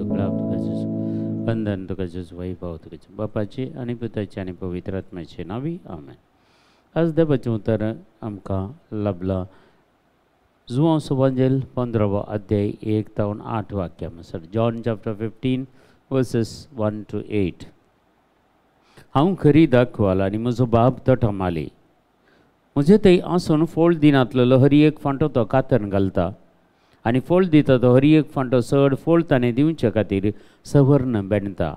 तुकडा तुझं बंधन तुझं वैभव तुझं बापाची आणि पुताची आणि पवित्र आत्म्याची नावी आमेन. आज देवाचें उतर आमकां लाभला जुआंव सुवांजेल 15 अध्याय 1 ते 8 वाक्यांसर. John chapter 15 verses 1 to 8. हांव खरी दाखवाल आनी म्हजो बाब तो ठमाली. म्हजे थंय आसून फोळ दिनांतलो हरी एक फांटो तो कातन घालता आनी फोळ दिता तो हरी एक फांटो चड फोळ ताणें दिवचे खातीर सवर्ण बेंडता.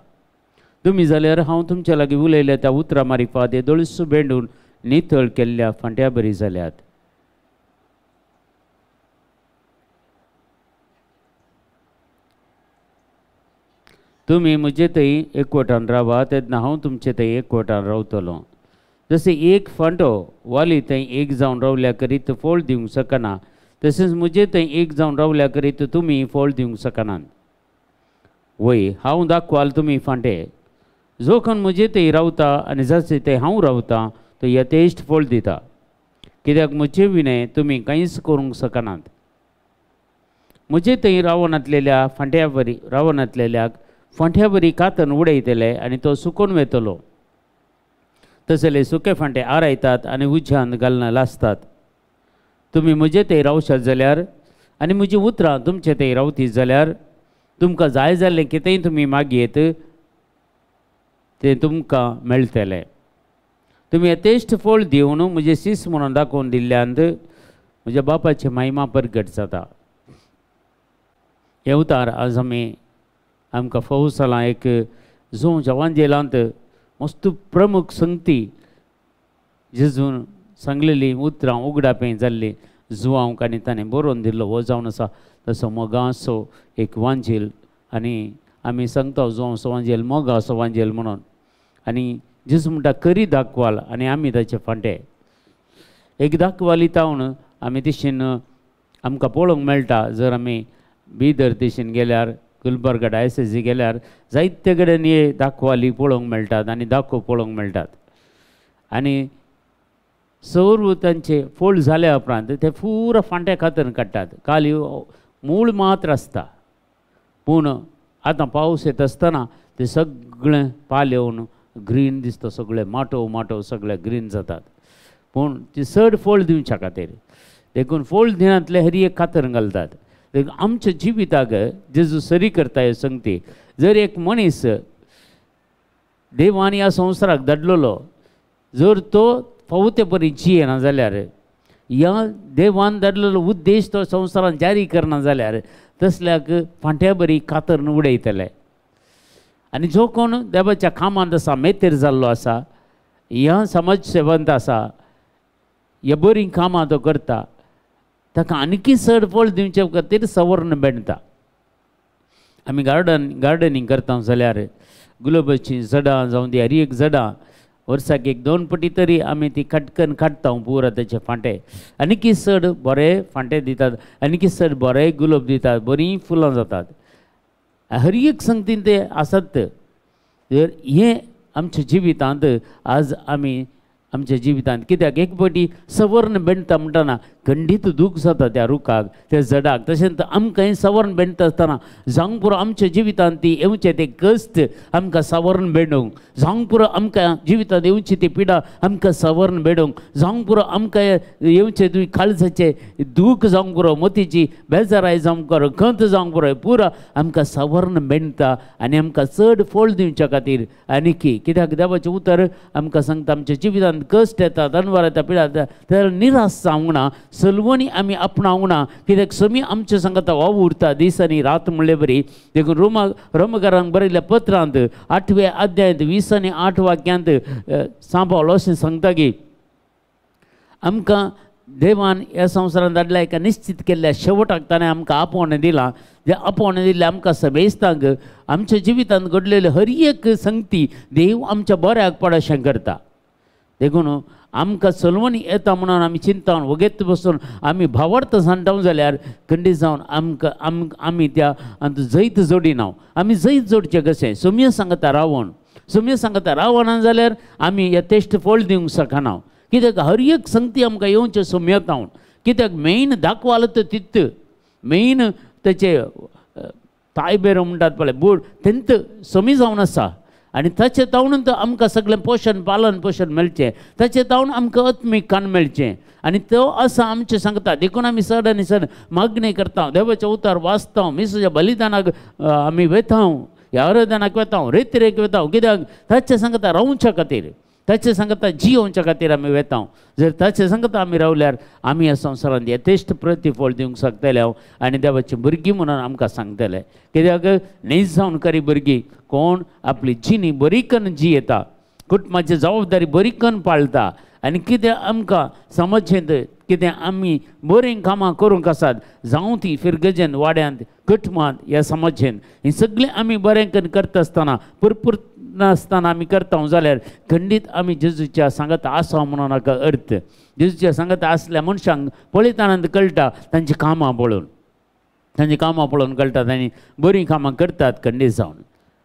तुमी जाल्यार हांव तुमचे लागीं उलयल्या त्या उतरां मारिफात हे दळसू बेंडून नितळ केल्ल्या फांट्या बरी जाल्यात. तुमी म्हजे थंय एकवटान रावा तेन्ना हांव तुमचे थंय एकवटान रावतलो. जशें एक फांटो वाली थंय एक जावन रावल्या करीत फोळ दिवंक शकना तशेंच म्हजे थंय एक जावन रावल्या करीत तुमी फोळ दिवंक शकनात. वय हांव दाखवाल तुमी फांटे. जो कोण म्हजे थंय रावता आनी जशें थंय हांव रावता तो यथेश्ट फोळ दिता, कित्याक म्हजे विणें तुमी कांयच करूंक शकनात. म्हजे थंय रावनातलेल्या फांट्या बरी कातन उडयतले आनी तो सुकोवन वेतलो. तसले सुके फांटे आरायतात आनी उज्यांत घालना लासतात. तुमी म्हजे थंय रावशात जाल्यार आनी म्हजी उतरां तुमचे थंय रावती जाल्यार तुमकां जाय जाल्लें कितेंय तुमी मागयेत तें तुमकां मेळटलें. तुमी यथेश्ट फोळ दिवन म्हजे सीस म्हणून दाखोवन दिल्ल्यांत म्हज्या बापाची महिमा प्रगट जाता. हे उतार आज आमकां फौसालां एक जो जवांजेलांत मस्त प्रमुख संगती जेजून सांगलेली उतरां उगडापें जाल्ली जुआंवक आनी ताणें बरोवन दिल्लो हो जावन आसा तसो मोगांचो एक वांजेल. आनी आमी सांगता जुआंव वांजेल मोगांचो वांजेल म्हणून. आनी जेजू म्हणटा खरी दाखवाल आनी आमी ताचे फांटे. एक दाखवाली तावन आमी तशें आमकां पळोवंक मेळटा. जर आमी बिदर तशें गेल्यार गुलबर्गा डायसेसी गेल्यार जायते कडेन हे दाखवाली पळोवंक मेळटात आनी दाखो पळोवंक मेळटात. आनी सर्व तांचे फोळ जाल्या उपरांत ते पुरो फांट्या खातर काडटात. खाली मूळ मात्र आसता पूण आतां पावस येता आसतना ते सगळें पाल्योवन ग्रीन दिसता. सगळे माटोव सगळे ग्रीन जातात. पूण ती चड फोळ दिवच्या खातीर देखून फोळ दिनांतले हरी एक खातर घालतात. आमच्या जिविताक जेजू सरी करता हे संगती. जर एक मनीस देवान ह्या संवसाराक धाडलेलो जर तो फावते परी जियेना जाल्यार ह्या देवान धाडलेलो उद्देश तो संवसारान जारी करना जाल्यार तसल्याक फांट्या बरी कातर उडयतले. आनी जो कोण देवाच्या कामांत आसा मेतेर जाल्लो आसा ह्या समाज सेवंत आसा ह्या बरी कामां तो करता ताका आनीकी चड फळ दिवचे खातीर सवर्ण बेंडता. आमी गार्डनिंग करता जाल्यार गुलाबाचीं झाडां जावं दी हरी एक झाडां वर्साक 1-2 पटी तरी आमी ती कटकन काडटा पुरा तेचे फांटे. आनीकी चड बरे फांटे दितात आनीकी चड बरे गुलाब दितात बरीं फुलां जातात. हरी एक संगतीन ते आसात. जर हे आमच्या जिवितांत आज आमी आमच्या जिवितांत कित्याक एक पटी सवर्ण बेंडता म्हणटना खंडीत दूख जाता त्या रुखाक त्या झाडाक. तशेंच आमकांय सवर्ण बेंडता आसतना जावंक पुरो आमच्या जिवितांत ती येवचे ते कश्ट आमकां सवर्ण बेंडूंक जावंक पुरो आमकां जिवितांत येवची ती पिडा आमकां सवर्ण बेडूंक जावंक पुरो आमकां येवचे तुवें काळजाचे दूख जावंक पुरो मतीची बेजाराय जावंक पुरो खंत जावंक पुरो पुरो आमकां सवर्ण बेंडता आनी आमकां चड फोळ दिवच्या खातीर आनीकी कित्याक देवाचें उतर आमकां सांगता आमच्या जिवितांत कश्ट येता दनवार येता पिडा येता तर निराश जावंक ना सलवणी आमी आपणावंक ना. कित्याक समी आमचे सांगता हो उरता दीस आनी रात म्हणले बरी. देखून रोमकारांक बरयल्ल्या पत्रांत 8व्या अध्यायांत 20 आनी 8 वाक्यांत सांबाळ अशें सांगता की आमकां देवान ह्या संवसारांत धाडल्या एका निश्चित केल्ल्या शेवटाक ताणें आमकां आपोवणें दिलां. जे आपोवणें दिल्लें आमकां समेस्तांक आमच्या जिवितांत घडलेल्यो हर एक संगती देव आमच्या बऱ्याक पडशें करता. देखून आमकां चलवणी येता म्हणून आमी चिंतावन वगेत बसून आमी भावार्थ सांडटाव जाल्यार खंडीत जावन आमी त्या जैत जोडिनाव. आमी जैत जोडचें कशें सोम्य सांगता रावण जाल्यार आमी यथेश्ट फळ दिवंक शकना. कित्याक हर एक संगती आमकां येवच्यो सोम्यतावन. कित्याक मेन दाखवालो तो तित्त मेन तेचे तायबेरो म्हणटात पळय बोड तेंत समी जावन आसा आनी ताचे तावून आमकां सगळें पोशण पालन पोशण मेळचें ताचे तावून आमकां आत्मीक कान मेळचें आनी तो आसा आमचें सांगता देखून आमी चड आनी चड मागणी करता देवाचें उतार वाचता मिसाच्या बलिदानाक आमी वेता ह्या आराधनाक वेता रेतीरेक वेता कित्याक ताचे सांगता रावच्या खातीर ताचे सांगता जियोवच्या खातीर आमी वेता जर ताचे सांगता आमी रावल्यार आमी ह्या संवसारांत यथेश्ट प्रतिफळ दिवंक शकतले आनी देवाची भुरगीं म्हणून आमकां सांगतले कित्याक न्हीज जावन करी भुरगीं कोण आपली जिणी बरी कन्न जियेता कुटुंबाची जबाबदारी बरी कन्न पाळटा आनी कितें आमकां समजेंत कितें आमी बरीं कामां करूंक आसात जावं ती फिरगजेन वाड्यांत कुटुंबांत ह्या समाजेन ही सगळीं आमी बरें कन्न करता आसतना पुरपूर नासतना आमी करता जाल्यार खंडीत आमी जेजूच्या सांगता आसा म्हणून हाका अर्थ जेजूच्या सांगता आसल्या मनशांक पळयतना कळटा तांची कामां पळोवन कळटा तांणी बरीं कामां करतात खंडीत जावन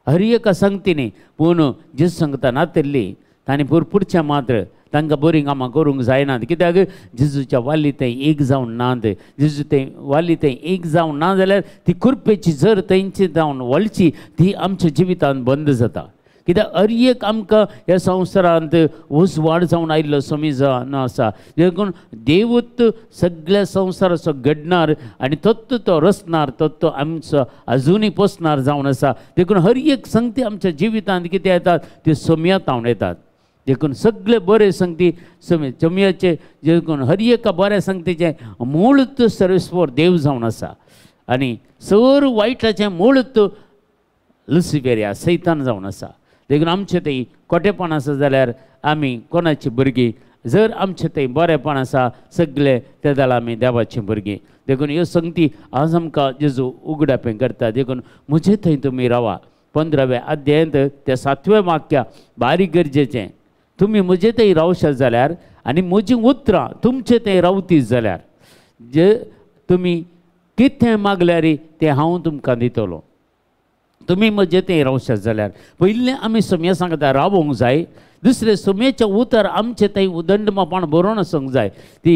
हर एका संगतीनी पूण जेजू सांगता नातिल्ली तांणी पुरपूरच्या मात्र तांकां बरीं कामां करूंक जायनात कित्याक जेजूच्या वाली थंय एक जावन नात जेजू थंय वाली थंय एक जावन ना जाल्यार ती कुरपेची जर थंयची जावन वळची ती आमच्या जिवितांत बंद जाता कित्याक हर एक आमकां ह्या संवसारांत उसवाड जावन आयिल्लो समी जावन आसा देखून देवूच सगळ्या संवसाराचो घडणार आनी तोच तो रचणार तोच तो आमचो अजुनूय पोसणार जावन आसा देखून हर एक संगती आमच्या जिवितांत कितें येतात त्यो सम्यात जावन येतात देखून सगळे बरे संगती जमयाचे देखून हर एका बऱ्या संगतीचे मूळच सर्वेस्वर देव जावन आसा आनी सर वायटाचें मूळच लुसिफेर सैतान जावन आसा देखून आमचें थंय खोटेपण आसा जाल्यार आमी कोणाची भुरगीं जर आमचें थंय बरेंपण आसा सगळे ते जाल्यार आमी देवाचीं भुरगीं देखून ह्यो संगती आज आमकां जेजू उगडापें करता देखून म्हजे थंय तुमी रावा 15व्या अध्यायांत त्या 7वें वाक्या बारीक गरजेचें तुमी म्हजे थंय रावशात जाल्यार आनी म्हजीं उतरां तुमचे थंय रावतीच जाल्यार जे तुमी कितें मागल्यार तें हांव तुमकां दितलो तुमी म्हजे थंय रावशात जाल्यार पयलीं आमी सम्या सांगता रावोंक जाय दुसरें सम्याचें उतर आमचें थंय उदंडमापण बरोवन आसूंक जाय ती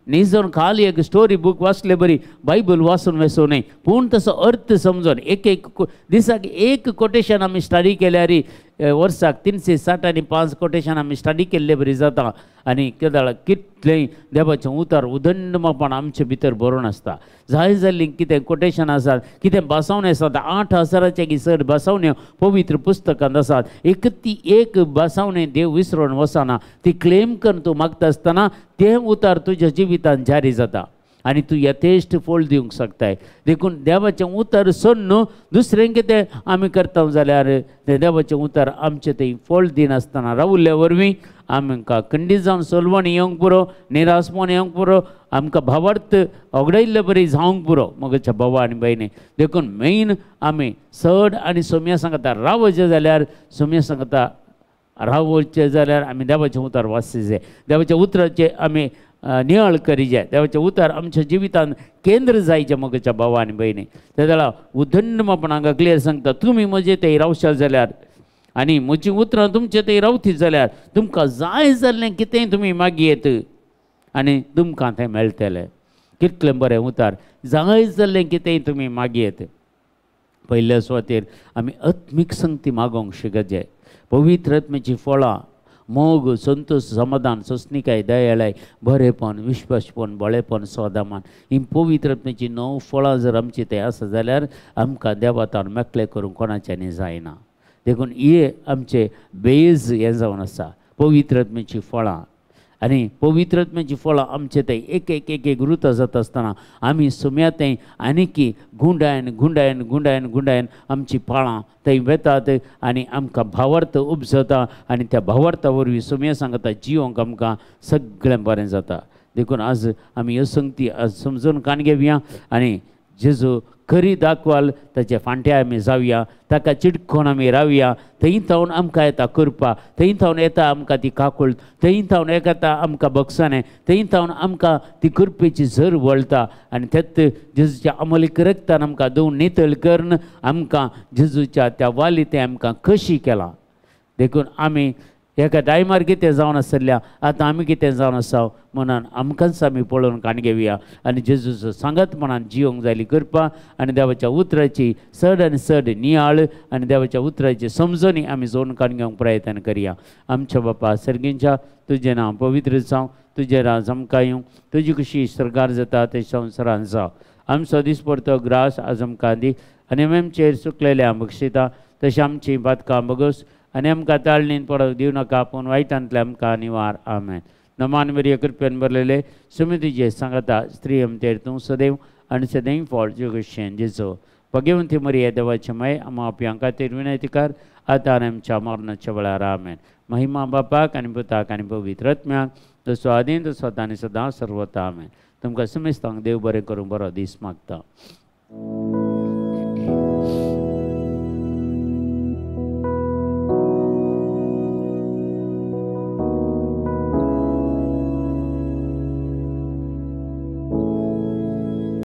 न्ही जावन खाली एक स्टोरी बूक वाचले बरी बायबल वाचून वेसो न्ही पूण तसो अर्थ समजून एक दिसाक एक कोटेशन आमी स्टडी केल्यार वर्साक 365 कोटेशन आमी स्टडी केल्ले बरी जाता आनी कितलेंय देवाचें उतर उदंडमापण आमचे भितर बरोवन आसता जाय जाल्लीं कितें कोटेशन आसात कितें बसवणे आसात 8000च्या चड बसवण्यो पवित्र पुस्तकांत आसात एक बसवणें देव विसरून वचना ती क्लेम करून तूं मागता आसतना तें उतर तुज्या जिवितांत जारी जाता आनी तूं यथेश्ट फळ दिवंक शकताय देखून देवाचें उतर सोडून न्हू दुसरें कितें आमी करता जाल्यार तें देवाचें उतर आमचें थंय फळ दिनासतना रावल्ल्या वरवीं आमकां खंडीत जावन सोलवण येवंक पुरो निरासपण येवंक पुरो आमकां भावार्थ ओगडायिल्ले बरी जावंक पुरो मगच्या भावा आनी भयणी देखून मेन आमी चड आनी सोम्या सांगता रावचें जाल्यार सोम्या सांगता रावचें जाल्यार आमी देवाचें उतर वाचचें जाय देवाच्या उतराचें आमी नियाळ करी जाय देवाचें उतर आमच्या जिवितांत केंद्र जायचें मगच्या भावा आनी भयणी ते जाल्यार उदंडमापणाक क्लियर सांगता तुमी म्हजे थंय रावशात जाल्यार आनी म्हजीं उतरां तुमचे थंय रावती जाल्यार तुमकां जाय जाल्लें कितेंय तुमी मागयेत आनी तुमकां तें मेळटलें कितलें बरें उतर जाय जाल्लें कितेंय तुमी मागयेत पयल्या सुवातेर आमी आत्मीक संगती मागोवंक शिकत जाय पवित्र आत्म्याची फळां मोग संतोष समाधान सोंसणीकाय दयाळाय बरेपण विश्वासपण बळेपण सदामान ही पवित्र आत्म्याची 9 फळां जर आमची थंय आसा जाल्यार आमकां देवातान मेकळें करूंक कोणाच्यानी जायना देखून हे आमचे बेज हें जावन आसा पवित्र आत्म्याची फळां आनी पवित्र आत्म्याची फळां आमचे थंय एक रुतां जाता आसतना आमी सुम्या थंय आनीक गुंडायन आमची फळां थंय वेतात आनी आमकां भावार्थ उपजता आनी त्या भावार्था वरवीं सुम्या सांगता जियोंक आमकां सगळें बरें जाता देखून आज आमी ह्यो संगती आज समजून कान घेवया आनी जेजू खरी दाखवाल ताचे फांट्या आमी जावया ताका चिडकोन आमी रावया थंय थावन आमकां येता करपा थंय थावन येता आमकां ती काकूळ थंय थावन येता आमकां बक्षाणें थंय थावन आमकां ती कुरपेची झर वळटा आनी तेत जेजूच्या अमलीक रक्तान आमकां धुवन नितळ करून आमकां जेजूच्या त्या वाली तें आमकां कशी केलां देखून आमी एका टायमार कितें जावन आसतल्या आतां आमी कितें जावन आसा म्हणून आमकांच आमी पळोवन काण घेवया आनी जेजूच सांगतपणान जियोंक जायली करपा आनी देवाच्या उतराची चड आनी चड नियाळ आनी देवाच्या उतराची समजणी आमी जोडून काण घेवंक प्रयत्न करया। आमच्या बापा सर्गींच्या तुजें नांव पवित्र जावं, तुजें राज आमकां येवं, तुजी कशी सरकार जाता ते संवसारांत जावं। आमचो दीस पडतो ग्रास आज आमकां दी आनी आमी आमचेर चुकलेले आम बक्षिता तशें आमची बातकां बगोस आनी आमकां ताळणीन पडोवंक दिवं नाका पूण वायटांतले आमकां निवार आमेन। नमान मरिये कृपेन भरलेले सुमी तुजे सांगता स्त्री अमतेर तूं सदैव आनी सदैव फावट जगतशें जेजो भगवंती मरिये देवाचे माय आमा आपयां खातीर विनंती कर आतां आनी आमच्या मरणाच्या वेळार आमेन। महिमा बापाक आनी पुताक आनी पवित्र आत्म्याक जसो आदीं तसो आतां आनी सदां सर्वता आमेन। तुमकां समेस्तांक देव बरें करूं बरो दीस मागता।